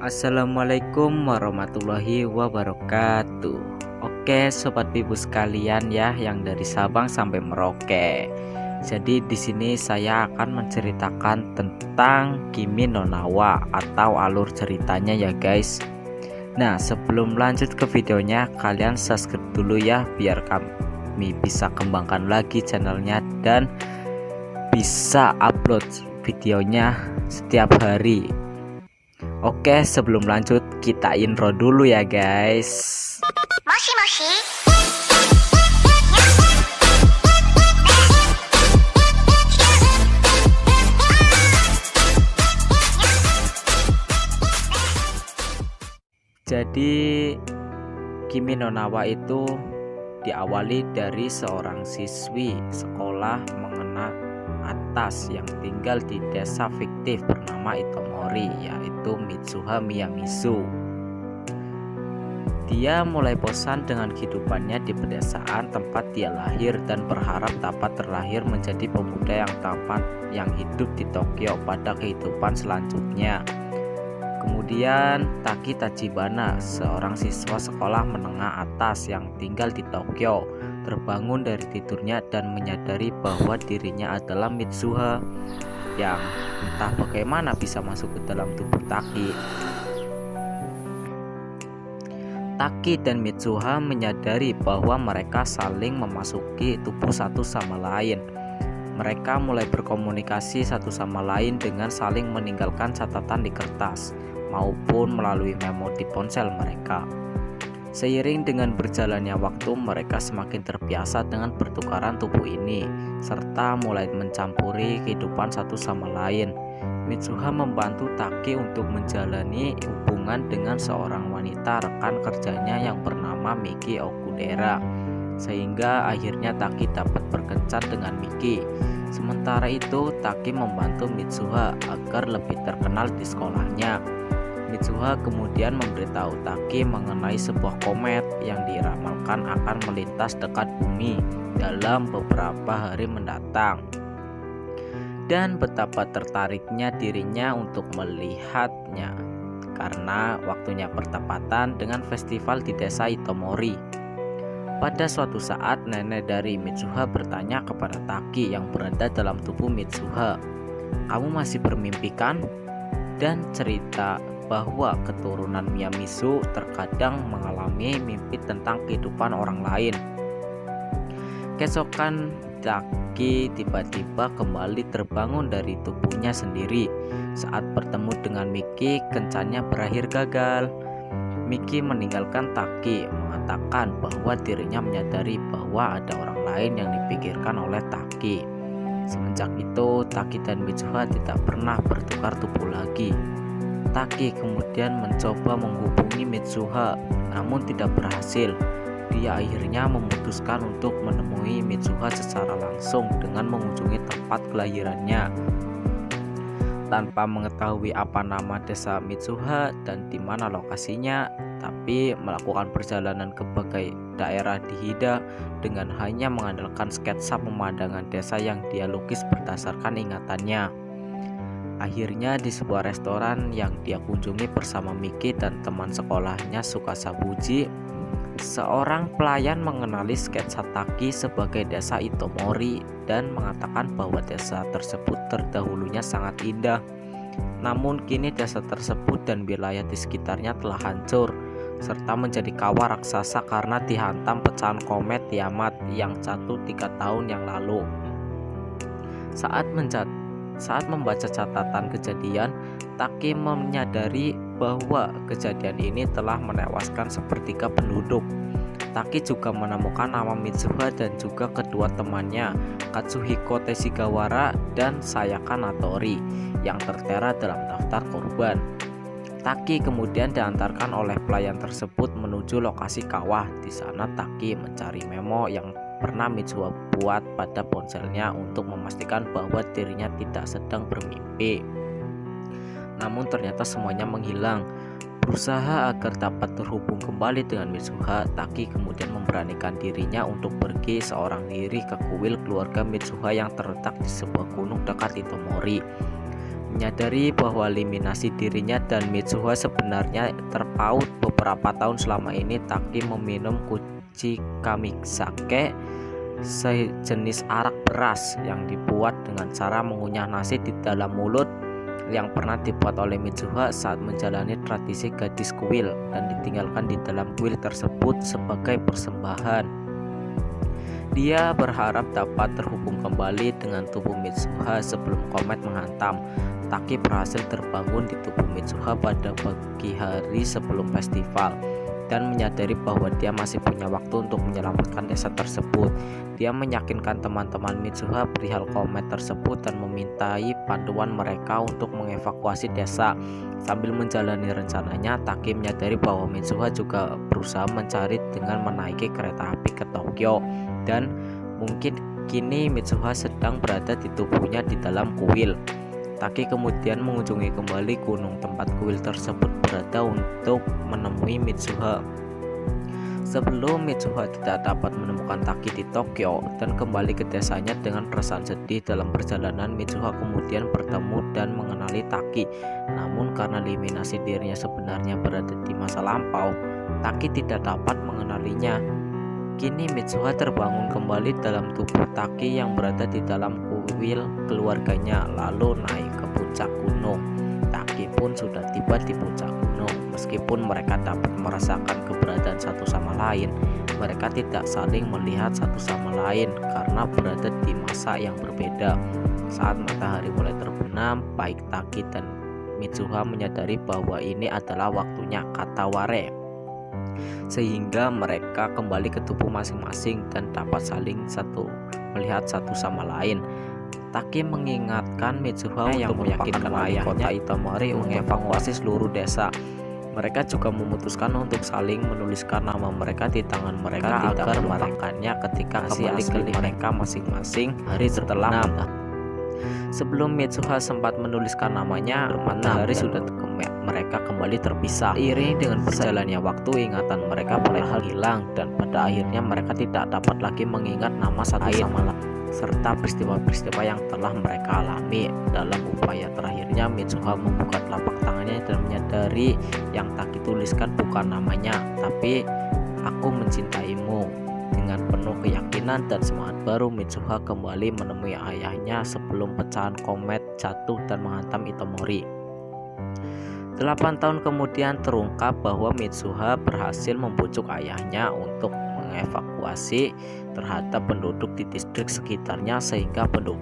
Assalamualaikum warahmatullahi wabarakatuh. Oke, sobat Wibu sekalian ya, yang dari Sabang sampai Merauke. Jadi di sini saya akan menceritakan tentang Kimi no Na wa atau alur ceritanya ya guys. Nah, sebelum lanjut ke videonya, kalian subscribe dulu ya biar kami bisa kembangkan lagi channelnya dan bisa upload videonya setiap hari. Oke, sebelum lanjut kita intro dulu ya guys. Moshi moshi. Jadi Kimi no Na wa itu diawali dari seorang siswi sekolah menengah atas yang tinggal di desa fiktif bernama Itomori, yaitu Mitsuha Miyamizu. Dia mulai bosan dengan kehidupannya di pedesaan tempat dia lahir dan berharap dapat terlahir menjadi pemuda yang tampan yang hidup di Tokyo pada kehidupan selanjutnya. Kemudian Taki Tachibana, seorang siswa sekolah menengah atas yang tinggal di Tokyo, terbangun dari tidurnya dan menyadari bahwa dirinya adalah Mitsuha yang entah bagaimana bisa masuk ke dalam tubuh Taki. Taki dan Mitsuha menyadari bahwa mereka saling memasuki tubuh satu sama lain. Mereka mulai berkomunikasi satu sama lain dengan saling meninggalkan catatan di kertas maupun melalui memo di ponsel mereka. Seiring dengan berjalannya waktu, mereka semakin terbiasa dengan pertukaran tubuh ini, serta mulai mencampuri kehidupan satu sama lain. Mitsuha membantu Taki untuk menjalani hubungan dengan seorang wanita rekan kerjanya yang bernama Miki Okudera, sehingga akhirnya Taki dapat berkencan dengan Miki. Sementara itu, Taki membantu Mitsuha agar lebih terkenal di sekolahnya. Mitsuha kemudian memberitahu Taki mengenai sebuah komet yang diramalkan akan melintas dekat bumi dalam beberapa hari mendatang, dan betapa tertariknya dirinya untuk melihatnya karena waktunya bertepatan dengan festival di desa Itomori. Pada suatu saat, nenek dari Mitsuha bertanya kepada Taki yang berada dalam tubuh Mitsuha, "Kamu masih bermimpi kan?" Dan cerita bahwa keturunan Miyamizu terkadang mengalami mimpi tentang kehidupan orang lain. Keesokan Taki tiba-tiba kembali terbangun dari tubuhnya sendiri. Saat bertemu dengan Miki, kencannya berakhir gagal. Miki meninggalkan Taki, mengatakan bahwa dirinya menyadari bahwa ada orang lain yang dipikirkan oleh Taki. Semenjak itu, Taki dan Mitsuha tidak pernah bertukar tubuh lagi. Taki kemudian mencoba menghubungi Mitsuha, namun tidak berhasil. Dia akhirnya memutuskan untuk menemui Mitsuha secara langsung dengan mengunjungi tempat kelahirannya. Tanpa mengetahui apa nama desa Mitsuha dan di mana lokasinya, tapi melakukan perjalanan ke berbagai daerah di Hida dengan hanya mengandalkan sketsa pemandangan desa yang dia lukis berdasarkan ingatannya. Akhirnya di sebuah restoran yang dia kunjungi bersama Miki dan teman sekolahnya Sukasabuji, seorang pelayan mengenali sketsa Taki sebagai desa Itomori dan mengatakan bahwa desa tersebut terdahulunya sangat indah. Namun kini desa tersebut dan wilayah di sekitarnya telah hancur serta menjadi kawah raksasa karena dihantam pecahan komet Tiamat yang jatuh 3 tahun yang lalu. Saat membaca catatan kejadian, Taki menyadari bahwa kejadian ini telah menewaskan sepertiga penduduk. Taki juga menemukan nama Mitsuha dan juga kedua temannya, Katsuhiko Teshigawara dan Sayaka Natori, yang tertera dalam daftar korban. Taki kemudian diantarkan oleh pelayan tersebut menuju lokasi kawah. Di sana Taki mencari memo yang pernah Mitsuha buat pada ponselnya untuk memastikan bahwa dirinya tidak sedang bermimpi. Namun ternyata semuanya menghilang. Berusaha agar dapat terhubung kembali dengan Mitsuha, Taki kemudian memberanikan dirinya untuk pergi seorang diri ke kuil keluarga Mitsuha yang terletak di sebuah gunung dekat Itomori. Menyadari bahwa eliminasi dirinya dan Mitsuha sebenarnya terpaut beberapa tahun selama ini, Taki meminum kuchi kamizake, sejenis arak beras yang dibuat dengan cara mengunyah nasi di dalam mulut yang pernah dibuat oleh Mitsuha saat menjalani tradisi gadis kuil dan ditinggalkan di dalam kuil tersebut sebagai persembahan. Dia berharap dapat terhubung kembali dengan tubuh Mitsuha sebelum komet menghantam. Taki berhasil terbangun di tubuh Mitsuha pada pagi hari sebelum festival dan menyadari bahwa dia masih punya waktu untuk menyelamatkan desa tersebut. Dia meyakinkan teman-teman Mitsuha perihal komet tersebut dan memintai panduan mereka untuk mengevakuasi desa. Sambil menjalani rencananya, Taki menyadari bahwa Mitsuha juga berusaha mencari dengan menaiki kereta api ke Tokyo, dan mungkin kini Mitsuha sedang berada di tubuhnya di dalam kuil. Taki kemudian mengunjungi kembali gunung tempat kuil tersebut berada untuk menemui Mitsuha. Sebelum Mitsuha tidak dapat menemukan Taki di Tokyo dan kembali ke desanya dengan perasaan sedih, dalam perjalanan Mitsuha kemudian bertemu dan mengenali Taki. Namun karena eliminasi dirinya sebenarnya berada di masa lampau, Taki tidak dapat mengenalinya. Kini Mitsuha terbangun kembali dalam tubuh Taki yang berada di dalam kuil keluarganya, lalu naik ke puncak gunung. Taki pun sudah tiba di puncak gunung. Meskipun mereka dapat merasakan keberadaan satu sama lain, mereka tidak saling melihat satu sama lain karena berada di masa yang berbeda. Saat matahari mulai terbenam, baik Taki dan Mitsuha menyadari bahwa ini adalah waktunya kataware, sehingga mereka kembali ke tubuh masing-masing dan dapat saling melihat satu sama lain. Taki mengingatkan Mitsuha untuk meyakinkan ayahnya Itomori mengevakuasi seluruh desa. Mereka juga memutuskan untuk saling menuliskan nama mereka di tangan mereka agar merekannya ketika kembali ke mereka masing-masing hari setelah. Sebelum Mitsuha sempat menuliskan namanya, matahari sudah mereka kembali terpisah. Seiring dengan berjalannya waktu, ingatan mereka mulai hilang dan pada akhirnya mereka tidak dapat lagi mengingat nama satu sama lain serta peristiwa-peristiwa yang telah mereka alami. Dalam upaya terakhirnya, Mitsuha membuka telapak tangannya dan menyadari yang Taki tuliskan bukan namanya, tapi "Aku mencintaimu." Dengan penuh keyakinan dan semangat baru, Mitsuha kembali menemui ayahnya sebelum pecahan komet jatuh dan menghantam Itomori. 8 tahun kemudian terungkap bahwa Mitsuha berhasil membujuk ayahnya untuk mengevakuasi terhadap penduduk di distrik sekitarnya, sehingga penduduk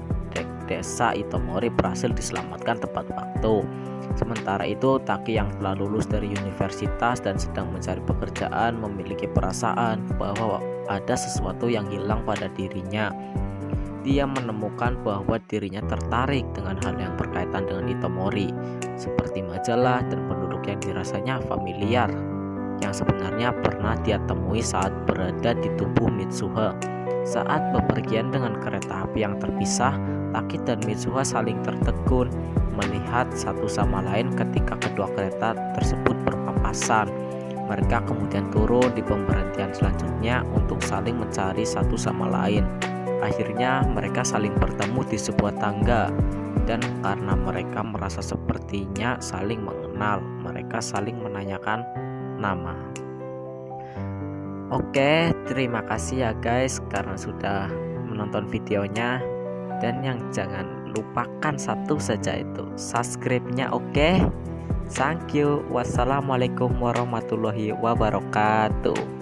desa Itomori berhasil diselamatkan tepat waktu. Sementara itu, Taki yang telah lulus dari universitas dan sedang mencari pekerjaan memiliki perasaan bahwa ada sesuatu yang hilang pada dirinya. Dia menemukan bahwa dirinya tertarik dengan hal yang berkaitan dengan Itomori, seperti majalah dan penduduk yang dirasanya familiar, yang sebenarnya pernah dia temui saat berada di tubuh Mitsuha. Saat bepergian dengan kereta api yang terpisah, Taki dan Mitsuha saling tertegun melihat satu sama lain ketika kedua kereta tersebut berpapasan. Mereka kemudian turun di pemberhentian selanjutnya untuk saling mencari satu sama lain. Akhirnya mereka saling bertemu di sebuah tangga, dan karena mereka merasa sepertinya saling mengenal, mereka saling menanyakan nama. Oke, terima kasih ya guys karena sudah menonton videonya, dan yang jangan lupakan satu saja itu subscribe-nya. Oke, thank you. Wassalamualaikum warahmatullahi wabarakatuh.